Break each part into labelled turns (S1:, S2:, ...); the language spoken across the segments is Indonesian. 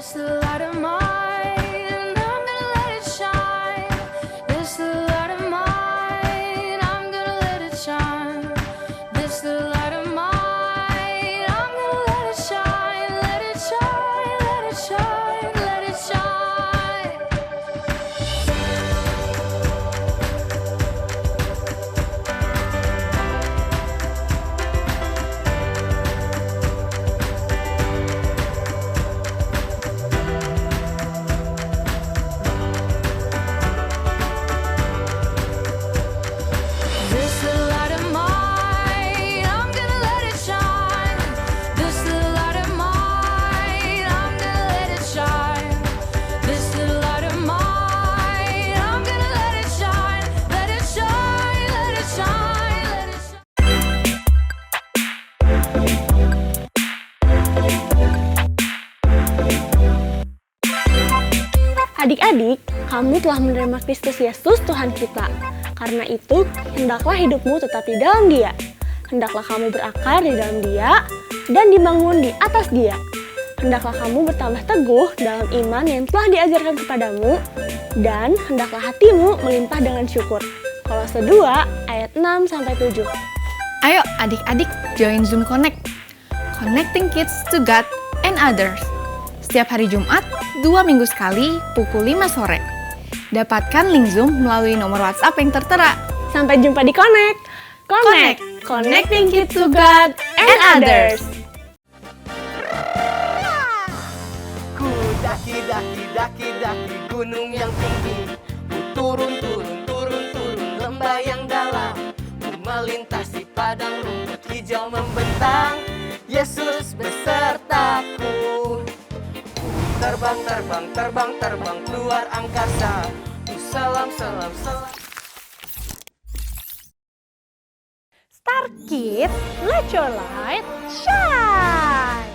S1: This little light of mine, I'm gonna let it shine. This little light of mine, I'm gonna let it shine. This little light of mine, I'm gonna let it shine. Let it shine, let it shine, let it shine. This little light of mine, I'm gonna let it shine. This little light of mine, I'm gonna let it shine. This little light of mine, I'm gonna let it shine. Let it shine, let it shine, let it shine.
S2: Adik-adik, kamu telah menerima Kristus Yesus Tuhan kita. Karena itu, hendaklah hidupmu tetap di dalam Dia. Hendaklah kamu berakar di dalam Dia dan dibangun di atas Dia. Hendaklah kamu bertambah teguh dalam iman yang telah diajarkan kepadamu, dan hendaklah hatimu melimpah dengan syukur. Kolose 2 ayat 6-7.
S3: Ayo adik-adik join Zoom Connect. Connecting kids to God and others. Setiap hari Jumat, 2 minggu sekali, pukul 5 sore. Dapatkan link Zoom melalui nomor WhatsApp yang tertera.
S2: Sampai jumpa di Connect. Connect, connecting kids to God and others.
S4: Ku daki gunung yang tinggi. Ku turun lembah yang dalam. Ku melintasi padang rumput hijau membentang. Yesus besertaku. Ku terbang keluar angkasa. Ku salam.
S2: Star Kids, let your light shine.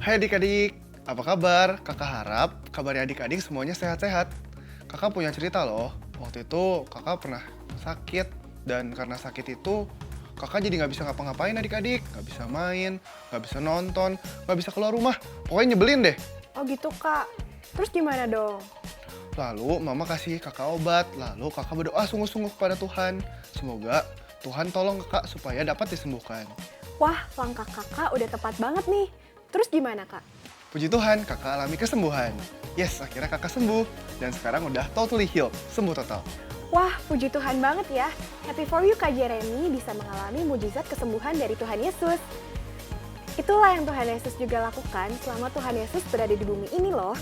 S5: Hai adik-adik, apa kabar? Kakak harap kabarnya adik-adik semuanya sehat-sehat. Kakak punya cerita loh, waktu itu kakak pernah sakit. Dan karena sakit itu, kakak jadi gak bisa ngapa-ngapain adik-adik. Gak bisa main, gak bisa nonton, gak bisa keluar rumah. Pokoknya nyebelin deh.
S2: Oh gitu kak, terus gimana dong?
S5: Lalu mama kasih kakak obat, lalu kakak berdoa sungguh-sungguh kepada Tuhan. Semoga Tuhan tolong kakak supaya dapat disembuhkan.
S2: Wah, langkah kakak udah tepat banget nih. Terus gimana kak?
S5: Puji Tuhan, kakak alami kesembuhan. Yes, akhirnya kakak sembuh. Dan sekarang udah totally healed, sembuh total.
S2: Wah, puji Tuhan banget ya. Happy for you Kak Jeremy bisa mengalami mujizat kesembuhan dari Tuhan Yesus. Itulah yang Tuhan Yesus juga lakukan selama Tuhan Yesus berada di bumi ini loh.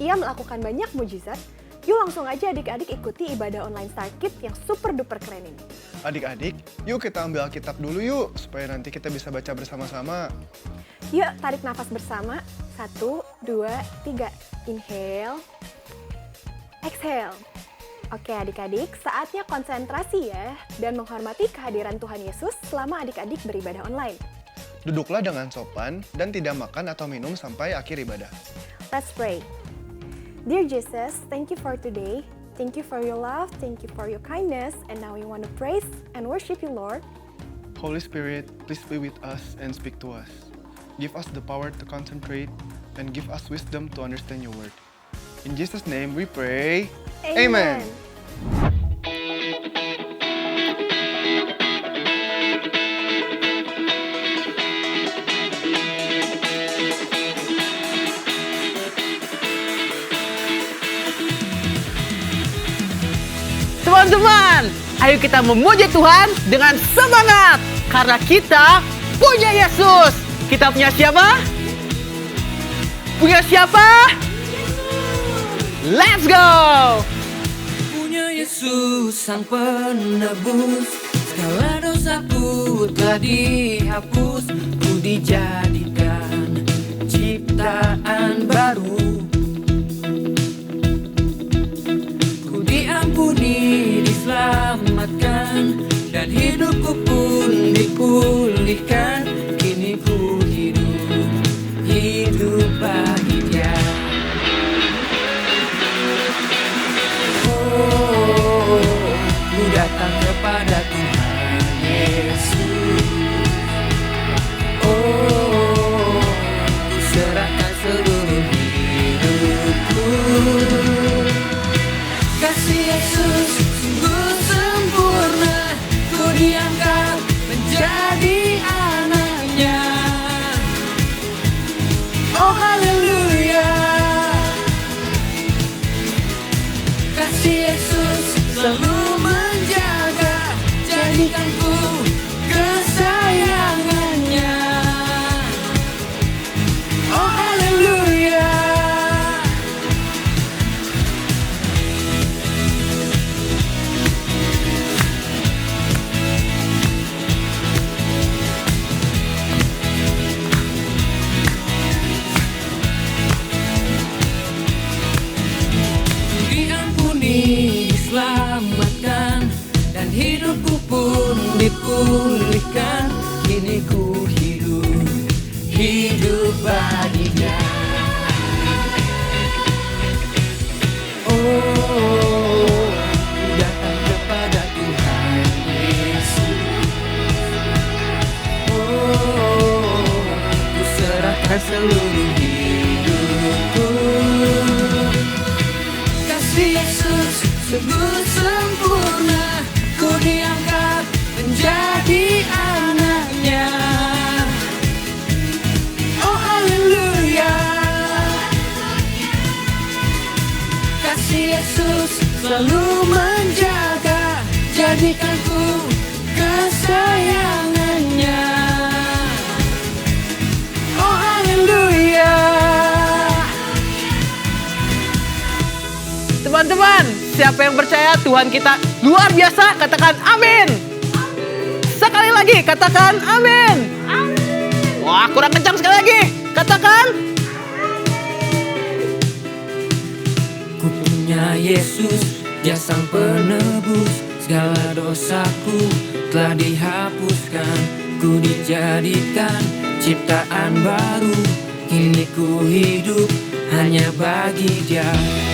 S2: Ia melakukan banyak mujizat. Yuk langsung aja adik-adik ikuti ibadah online Star Kids yang super duper keren ini.
S5: Adik-adik, yuk kita ambil Alkitab dulu yuk, supaya nanti kita bisa baca bersama-sama.
S2: Yuk tarik nafas bersama. 1, 2, 3. Inhale. Exhale. Oke adik-adik, saatnya konsentrasi ya, dan menghormati kehadiran Tuhan Yesus selama adik-adik beribadah online.
S5: Duduklah dengan sopan dan tidak makan atau minum sampai akhir ibadah.
S2: Let's pray. Dear Jesus, thank you for today. Thank you for your love, thank you for your kindness, and now we want to praise and worship you, Lord.
S5: Holy Spirit, please be with us and speak to us. Give us the power to concentrate and give us wisdom to understand your word. In Jesus' name we pray. Amen.
S4: Teman-teman, ayo kita memuji Tuhan dengan semangat. Karena kita punya Yesus. Kita punya siapa? Punya siapa? Let's go!
S6: Punya Yesus sang penebus, segala dosaku telah dihapus. Ku dijadikan ciptaan baru, ku diampuni, diselamatkan, dan hidupku pun dipulihkan. Kini ku hidup bahagia. Ku datang kepada Tuhan Yesus. Ku serahkan seluruh hidup. dipulihkan, kini ku hidup baginya. Oh, ku datang kepada Tuhan Yesus. Oh, ku serahkan seluruh hidupku. Kasih Yesus sungguh sempurna, ku diangkat menjadi anaknya. Oh haleluya. Kasih Yesus selalu menjaga, jadikan ku kesayangannya. Oh haleluya.
S4: Teman-teman, siapa yang percaya Tuhan kita luar biasa, katakan amin. Sekali lagi, katakan amin. Wah, kurang kencang sekali lagi. Katakan.
S6: Ku punya Yesus, Dia sang penebus, segala dosaku telah dihapuskan. Ku dijadikan ciptaan baru, kini ku hidup hanya bagi Dia.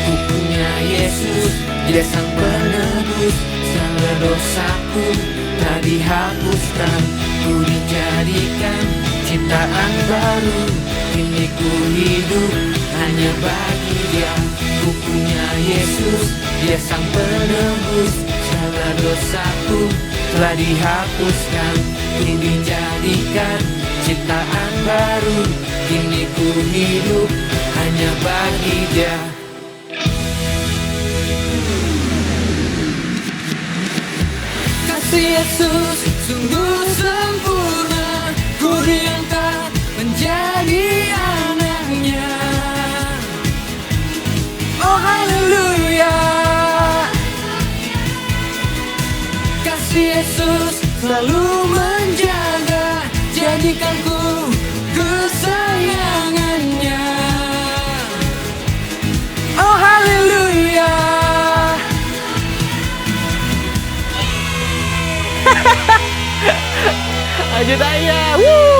S6: Ku punya Yesus, Dia sang penebus, segala dosaku telah dihapuskan. Ku dijadikan ciptaan baru, kini ku hidup hanya bagi Dia. Ku punya Yesus, Dia sang penebus, segala dosaku telah dihapuskan. Ku dijadikan ciptaan baru, kini ku hidup hanya bagi Dia. Kasih Yesus sungguh sempurna, ku diangkat menjadi anaknya. Oh haleluya. Kasih Yesus selalu menjaga, jadikan ku kesayangannya. Oh haleluya.
S4: Lanjut aja. Wuh.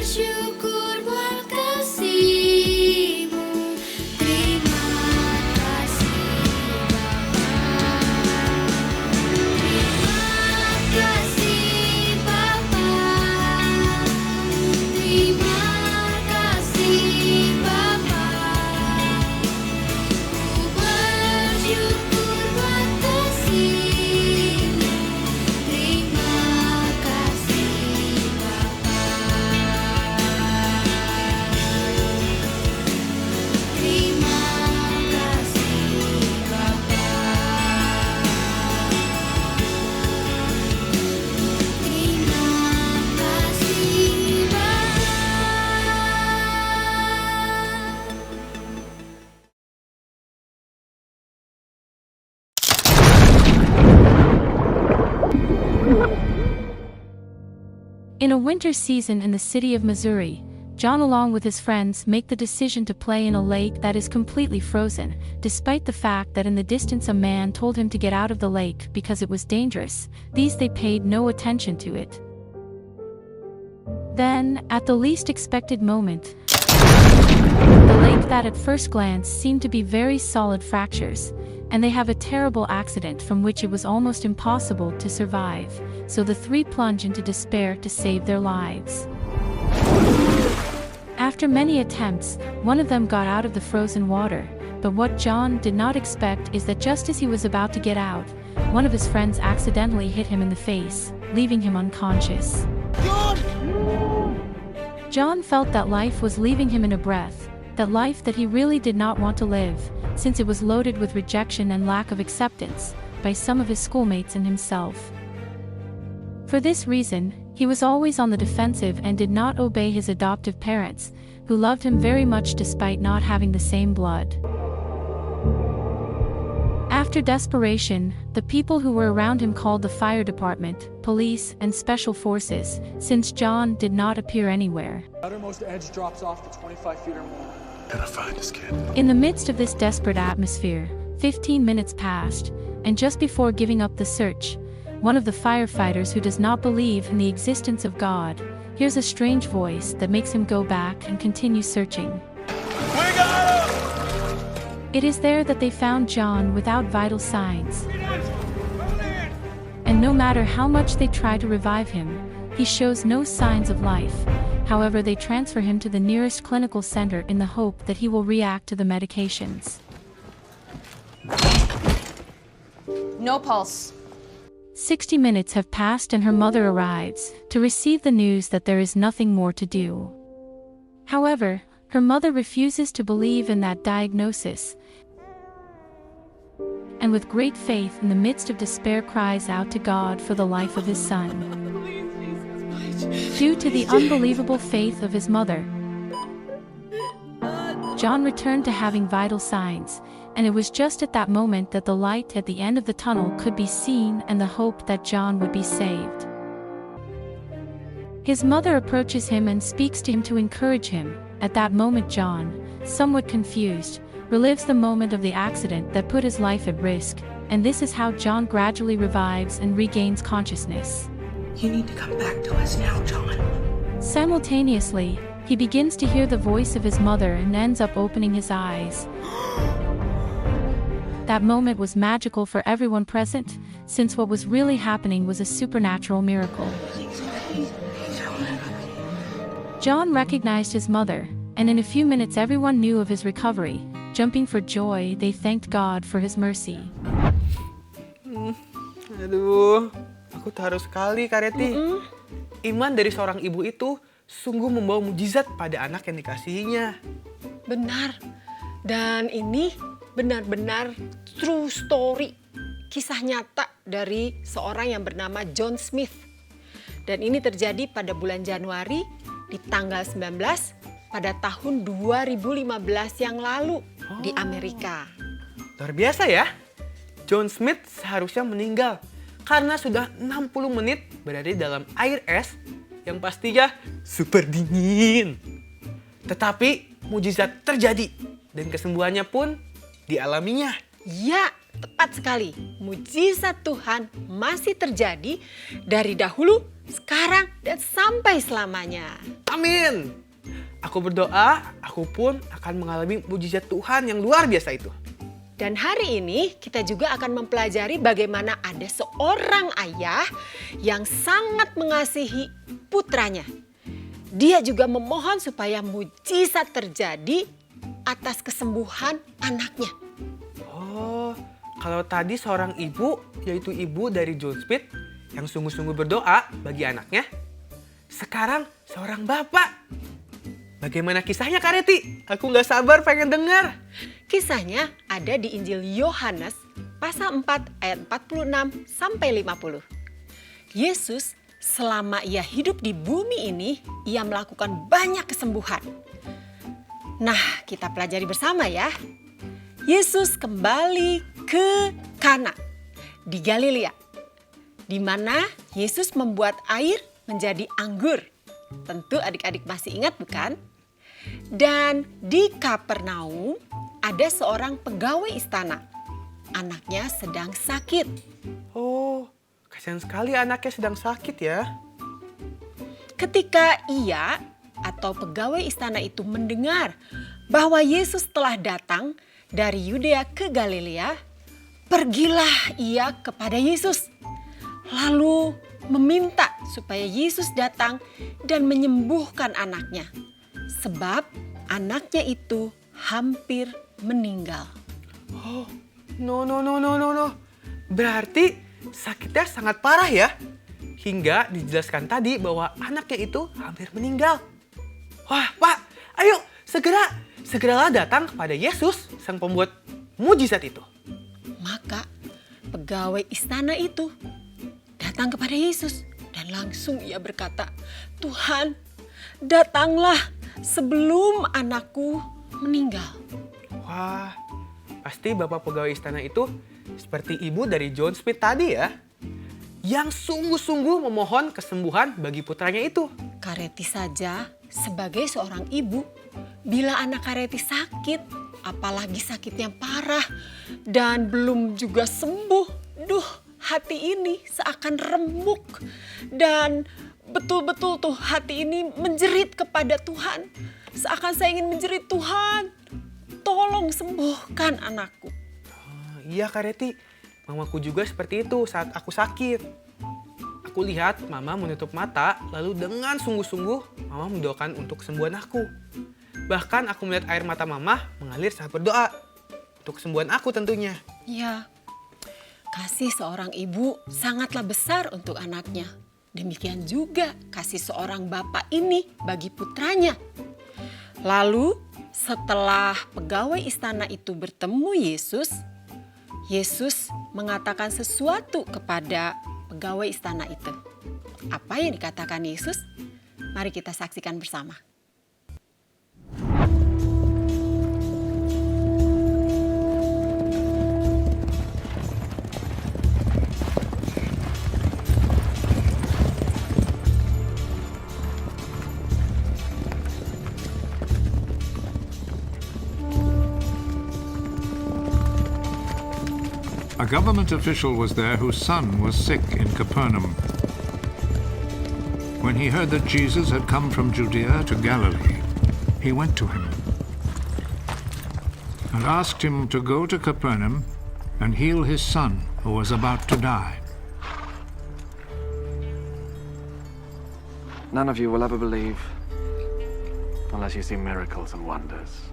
S1: bersyukur buat kasih-Mu. Terima kasih Bapa. Terima kasih Bapa. Ku bersyukur buat kasih-Mu. Terima kasih Bapa. Terima kasih Bapa. Terima kasih Bapa.
S7: In a winter season in the city of Missouri, John along with his friends make the decision to play in a lake that is completely frozen, despite the fact that in the distance a man told him to get out of the lake because it was dangerous. They paid no attention to it. Then, at the least expected moment, the lake that at first glance seemed to be very solid fractures, and they have a terrible accident from which it was almost impossible to survive, so the three plunge into despair to save their lives. After many attempts, one of them got out of the frozen water, but what John did not expect is that just as he was about to get out, one of his friends accidentally hit him in the face, leaving him unconscious. John felt that life was leaving him in a breath, that life that he really did not want to live, since it was loaded with rejection and lack of acceptance by some of his schoolmates and himself. For this reason, he was always on the defensive and did not obey his adoptive parents, who loved him very much despite not having the same blood. After desperation, the people who were around him called the fire department, police, and special forces, since John did not appear anywhere.
S6: The outermost edge drops off to 25 feet or more.
S5: Gotta find this kid.
S7: In the midst of this desperate atmosphere, 15 minutes passed, and just before giving up the search, one of the firefighters who does not believe in the existence of God hears a strange voice that makes him go back and continue searching. It is there that they found John without vital signs. And no matter how much they try to revive him, he shows no signs of life. However, they transfer him to the nearest clinical center in the hope that he will react to the medications.
S3: No pulse.
S7: 60 minutes have passed and her mother arrives to receive the news that there is nothing more to do. However, her mother refuses to believe in that diagnosis, and with great faith in the midst of despair cries out to God for the life of his son. Due to the unbelievable faith of his mother, John returned to having vital signs, and it was just at that moment that the light at the end of the tunnel could be seen and the hope that John would be saved. His mother approaches him and speaks to him to encourage him. At that moment John, somewhat confused, relives the moment of the accident that put his life at risk, and this is how John gradually revives and regains consciousness.
S8: You need to come back to us now, John.
S7: Simultaneously, he begins to hear the voice of his mother and ends up opening his eyes. That moment was magical for everyone present, since what was really happening was a supernatural miracle. John recognized his mother, and in a few minutes everyone knew of his recovery. Jumping for joy, they thanked God for his mercy.
S4: Aduh, aku terharu sekali, Kak Reti. Iman dari seorang ibu itu sungguh membawa mujizat pada anak yang dikasihinya.
S9: Benar. Dan ini benar-benar true story. Kisah nyata dari seorang yang bernama John Smith. Dan ini terjadi pada bulan Januari di tanggal 19 pada tahun 2015 yang lalu di Amerika.
S4: Luar biasa ya. John Smith seharusnya meninggal karena sudah 60 menit berada di dalam air es yang pastinya super dingin. Tetapi mujizat terjadi dan kesembuhannya pun dialaminya.
S9: Ya, tepat sekali. Mujizat Tuhan masih terjadi dari dahulu sekarang, dan sampai selamanya.
S4: Amin. Aku berdoa, aku pun akan mengalami mujizat Tuhan yang luar biasa itu.
S9: Dan hari ini kita juga akan mempelajari bagaimana ada seorang ayah yang sangat mengasihi putranya. Dia juga memohon supaya mujizat terjadi atas kesembuhan anaknya.
S4: Oh, kalau tadi seorang ibu, yaitu ibu dari John Smith yang sungguh-sungguh berdoa bagi anaknya. Sekarang seorang bapak. Bagaimana kisahnya, Kak Reti? Aku nggak sabar pengen dengar.
S9: Kisahnya ada di Injil Yohanes pasal 4 ayat 46 sampai 50. Yesus selama ia hidup di bumi ini, ia melakukan banyak kesembuhan. Nah, kita pelajari bersama ya. Yesus kembali ke Kana di Galilea, di mana Yesus membuat air menjadi anggur. Tentu adik-adik masih ingat bukan? Dan di Kapernaum ada seorang pegawai istana. Anaknya sedang sakit.
S4: Oh, kasihan sekali anaknya sedang sakit ya.
S9: Ketika ia atau pegawai istana itu mendengar bahwa Yesus telah datang dari Yudea ke Galilea, pergilah ia kepada Yesus. Lalu meminta supaya Yesus datang dan menyembuhkan anaknya. Sebab anaknya itu hampir meninggal.
S4: Oh, no. Berarti sakitnya sangat parah ya? Hingga dijelaskan tadi bahwa anaknya itu hampir meninggal. Wah, Pak, ayo segeralah datang kepada Yesus, sang pembuat mujizat itu.
S9: Maka pegawai istana itu datang kepada Yesus dan langsung ia berkata, "Tuhan, datanglah sebelum anakku meninggal."
S4: Wah, pasti bapak pegawai istana itu seperti ibu dari John Smith tadi ya, yang sungguh-sungguh memohon kesembuhan bagi putranya itu.
S9: Kareti saja sebagai seorang ibu, bila anak Kareti sakit, apalagi sakitnya parah dan belum juga sembuh, hati ini seakan remuk dan betul-betul tuh hati ini menjerit kepada Tuhan. Seakan saya ingin menjerit, "Tuhan, tolong sembuhkan anakku."
S4: Iya Kak Reti, mamaku juga seperti itu saat aku sakit. Aku lihat mama menutup mata, lalu dengan sungguh-sungguh mama mendoakan untuk kesembuhan aku. Bahkan aku melihat air mata mama mengalir saat berdoa untuk kesembuhan aku tentunya.
S9: Ya, kasih seorang ibu sangatlah besar untuk anaknya. Demikian juga kasih seorang bapak ini bagi putranya. Lalu setelah pegawai istana itu bertemu Yesus, Yesus mengatakan sesuatu kepada pegawai istana itu. Apa yang dikatakan Yesus? Mari kita saksikan bersama.
S10: A government official was there whose son was sick in Capernaum. When he heard that Jesus had come from Judea to Galilee, he went to him and asked him to go to Capernaum and heal his son who was about to die.
S11: None of you will ever believe unless you see miracles and wonders.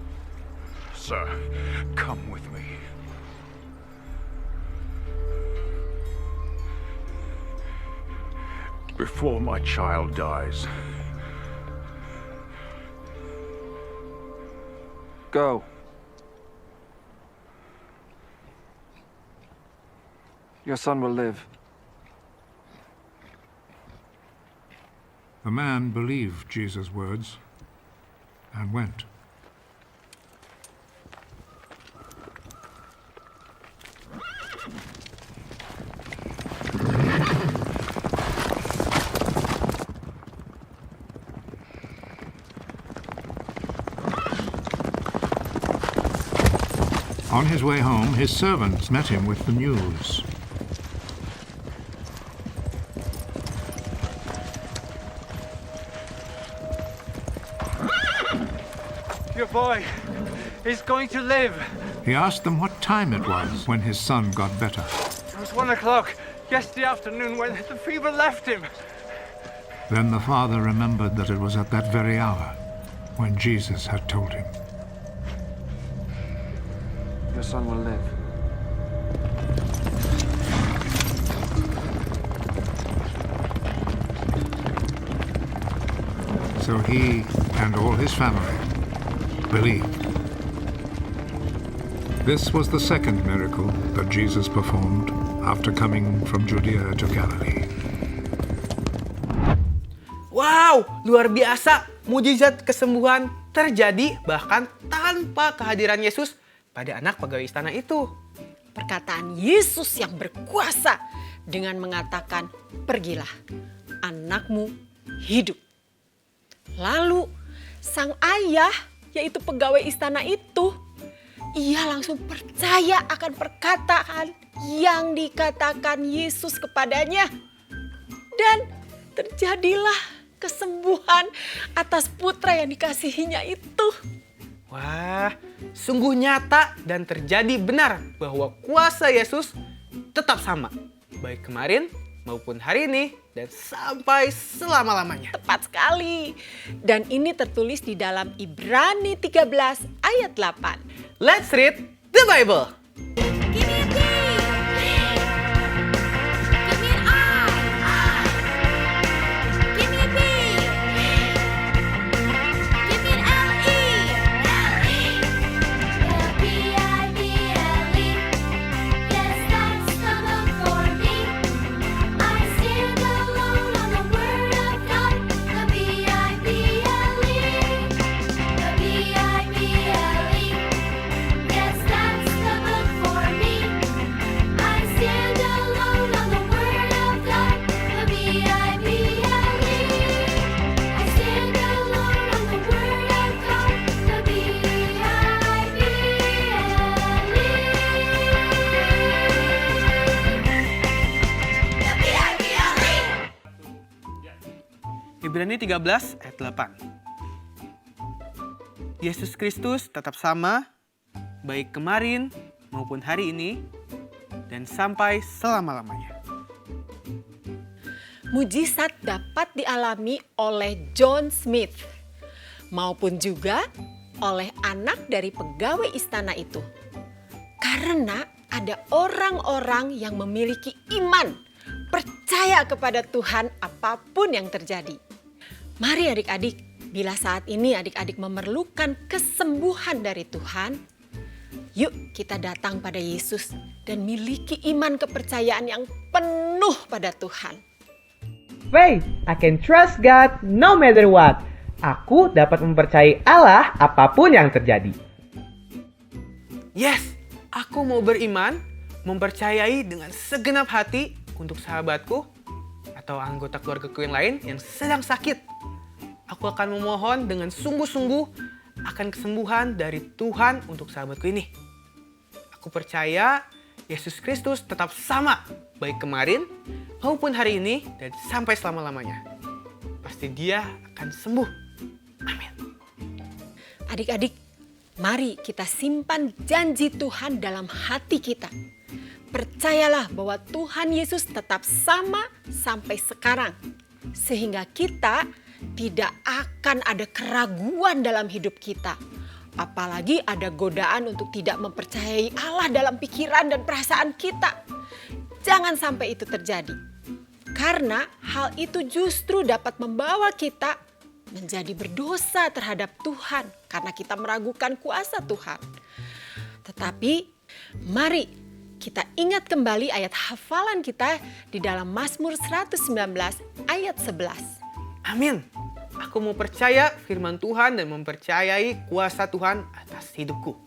S10: Sir, come with me. Before my child dies.
S11: Go. Your son will live.
S10: The man believed Jesus' words and went. On his way home, his servants met him with the news.
S11: Your boy is going to live.
S10: He asked them what time it was when his son got better.
S11: It was 1 o'clock yesterday afternoon when the fever left him.
S10: Then the father remembered that it was at that very hour when Jesus had told him.
S11: Your son will live.
S10: So he and all his family believed. This was the second miracle that Jesus performed after coming from Judea to Galilee.
S4: Wow, luar biasa. Mujizat kesembuhan terjadi bahkan tanpa kehadiran Yesus pada anak pegawai istana itu.
S9: Perkataan Yesus yang berkuasa dengan mengatakan, "Pergilah, anakmu hidup." Lalu sang ayah, yaitu pegawai istana itu, ia langsung percaya akan perkataan yang dikatakan Yesus kepadanya. Dan terjadilah kesembuhan atas putra yang dikasihinya itu.
S4: Wah, sungguh nyata dan terjadi benar bahwa kuasa Yesus tetap sama. Baik kemarin maupun hari ini dan sampai selama-lamanya.
S9: Tepat sekali. Dan ini tertulis di dalam Ibrani 13 ayat 8.
S4: Let's read the Bible. Ibrani 13 ayat 8. Yesus Kristus tetap sama, baik kemarin maupun hari ini, dan sampai selama-lamanya.
S9: Mujizat dapat dialami oleh John Smith, maupun juga oleh anak dari pegawai istana itu. Karena ada orang-orang yang memiliki iman, percaya kepada Tuhan apapun yang terjadi. Mari adik-adik, bila saat ini adik-adik memerlukan kesembuhan dari Tuhan, yuk kita datang pada Yesus dan miliki iman kepercayaan yang penuh pada Tuhan.
S12: Faith, I can trust God no matter what. Aku dapat mempercayai Allah apapun yang terjadi.
S4: Yes, aku mau beriman, mempercayai dengan segenap hati untuk sahabatku atau anggota keluargaku yang lain yang sedang sakit. Aku akan memohon dengan sungguh-sungguh akan kesembuhan dari Tuhan untuk sahabatku ini. Aku percaya Yesus Kristus tetap sama, baik kemarin maupun hari ini dan sampai selama-lamanya. Pasti Dia akan sembuh. Amin.
S9: Adik-adik, mari kita simpan janji Tuhan dalam hati kita. Percayalah bahwa Tuhan Yesus tetap sama sampai sekarang. Sehingga kita tidak akan ada keraguan dalam hidup kita. Apalagi ada godaan untuk tidak mempercayai Allah dalam pikiran dan perasaan kita. Jangan sampai itu terjadi. Karena hal itu justru dapat membawa kita menjadi berdosa terhadap Tuhan. Karena kita meragukan kuasa Tuhan. Tetapi mari kita ingat kembali ayat hafalan kita di dalam Mazmur 119 ayat 11.
S4: Amin. Aku mau percaya firman Tuhan dan mempercayai kuasa Tuhan atas hidupku.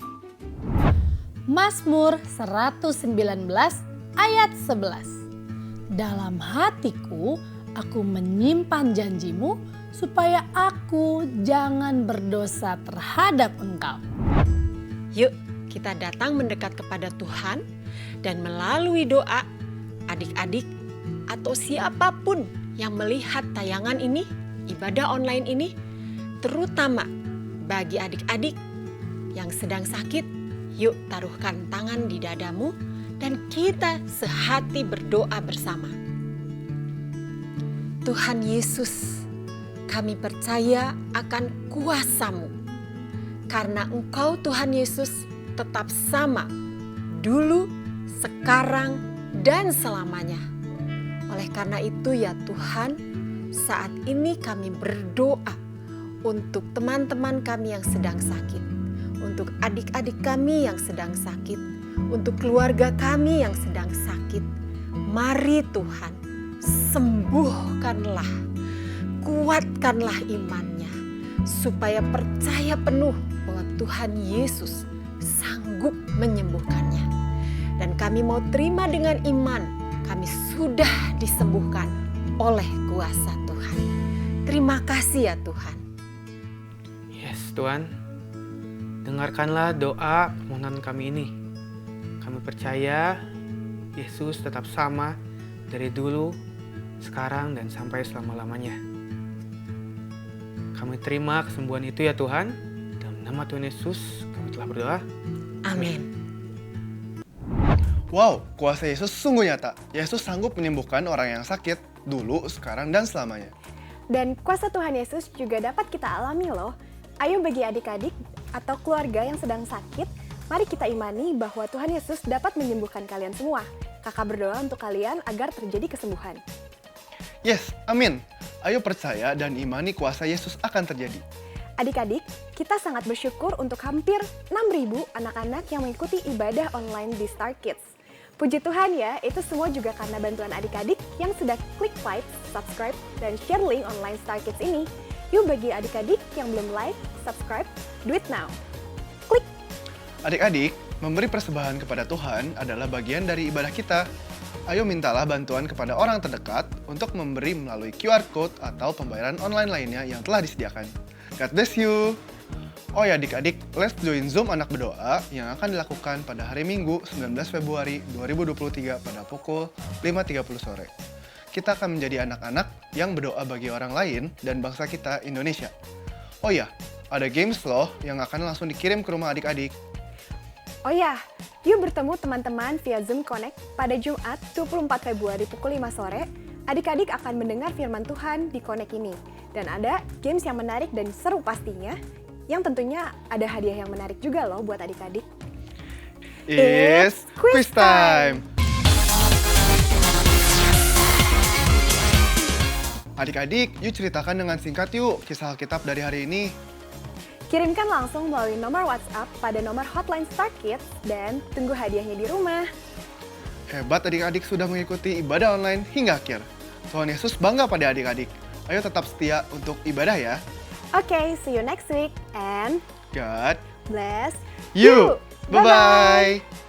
S13: Mazmur 119 ayat 11. Dalam hatiku aku menyimpan janjimu supaya aku jangan berdosa terhadap Engkau.
S9: Yuk kita datang mendekat kepada Tuhan dan melalui doa adik-adik atau siapapun yang melihat tayangan ini, ibadah online ini, terutama bagi adik-adik yang sedang sakit, yuk taruhkan tangan di dadamu dan kita sehati berdoa bersama. Tuhan Yesus, kami percaya akan kuasa-Mu. Karena Engkau Tuhan Yesus tetap sama dulu, sekarang, dan selamanya. Oleh karena itu ya Tuhan, saat ini kami berdoa untuk teman-teman kami yang sedang sakit, untuk adik-adik kami yang sedang sakit, untuk keluarga kami yang sedang sakit. Mari Tuhan, sembuhkanlah, kuatkanlah imannya, supaya percaya penuh bahwa Tuhan Yesus sanggup menyembuhkannya. Dan kami mau terima dengan iman, kami sudah disembuhkan oleh kuasa Tuhan. Terima kasih ya Tuhan.
S4: Yes Tuhan, dengarkanlah doa permohonan kami ini. Kami percaya Yesus tetap sama dari dulu, sekarang, dan sampai selama-lamanya. Kami terima kesembuhan itu ya Tuhan. Dalam nama Tuhan Yesus kami telah berdoa.
S9: Amin.
S5: Wow, kuasa Yesus sungguh nyata. Yesus sanggup menyembuhkan orang yang sakit dulu, sekarang, dan selamanya.
S2: Dan kuasa Tuhan Yesus juga dapat kita alami loh. Ayo bagi adik-adik atau keluarga yang sedang sakit, mari kita imani bahwa Tuhan Yesus dapat menyembuhkan kalian semua. Kakak berdoa untuk kalian agar terjadi kesembuhan.
S5: Yes, amin. Ayo percaya dan imani kuasa Yesus akan terjadi.
S2: Adik-adik, kita sangat bersyukur untuk hampir 6.000 anak-anak yang mengikuti ibadah online di Star Kids. Puji Tuhan ya, itu semua juga karena bantuan adik-adik yang sudah klik like, subscribe, dan share link online Star Kids ini. Yuk bagi adik-adik yang belum like, subscribe, do it now. Klik!
S5: Adik-adik, memberi persembahan kepada Tuhan adalah bagian dari ibadah kita. Ayo mintalah bantuan kepada orang terdekat untuk memberi melalui QR Code atau pembayaran online lainnya yang telah disediakan. God bless you! Oh ya adik-adik, let's join Zoom Anak Berdoa yang akan dilakukan pada hari Minggu 19 Februari 2023 pada pukul 5.30 sore. Kita akan menjadi anak-anak yang berdoa bagi orang lain dan bangsa kita Indonesia. Oh ya, ada games loh yang akan langsung dikirim ke rumah adik-adik.
S2: Oh ya, yuk bertemu teman-teman via Zoom Connect pada Jumat 24 Februari pukul 5 sore. Adik-adik akan mendengar firman Tuhan di Connect ini. Dan ada games yang menarik dan seru pastinya, yang tentunya ada hadiah yang menarik juga loh buat adik-adik.
S5: It's quiz time! Adik-adik, yuk ceritakan dengan singkat yuk kisah Alkitab dari hari ini.
S2: Kirimkan langsung melalui nomor WhatsApp pada nomor hotline Star Kids dan tunggu hadiahnya di rumah.
S5: Hebat adik-adik sudah mengikuti ibadah online hingga akhir. Tuhan Yesus bangga pada adik-adik. Ayo tetap setia untuk ibadah ya.
S2: Okay, see you next week and
S5: God
S2: bless
S5: you. Bye-bye.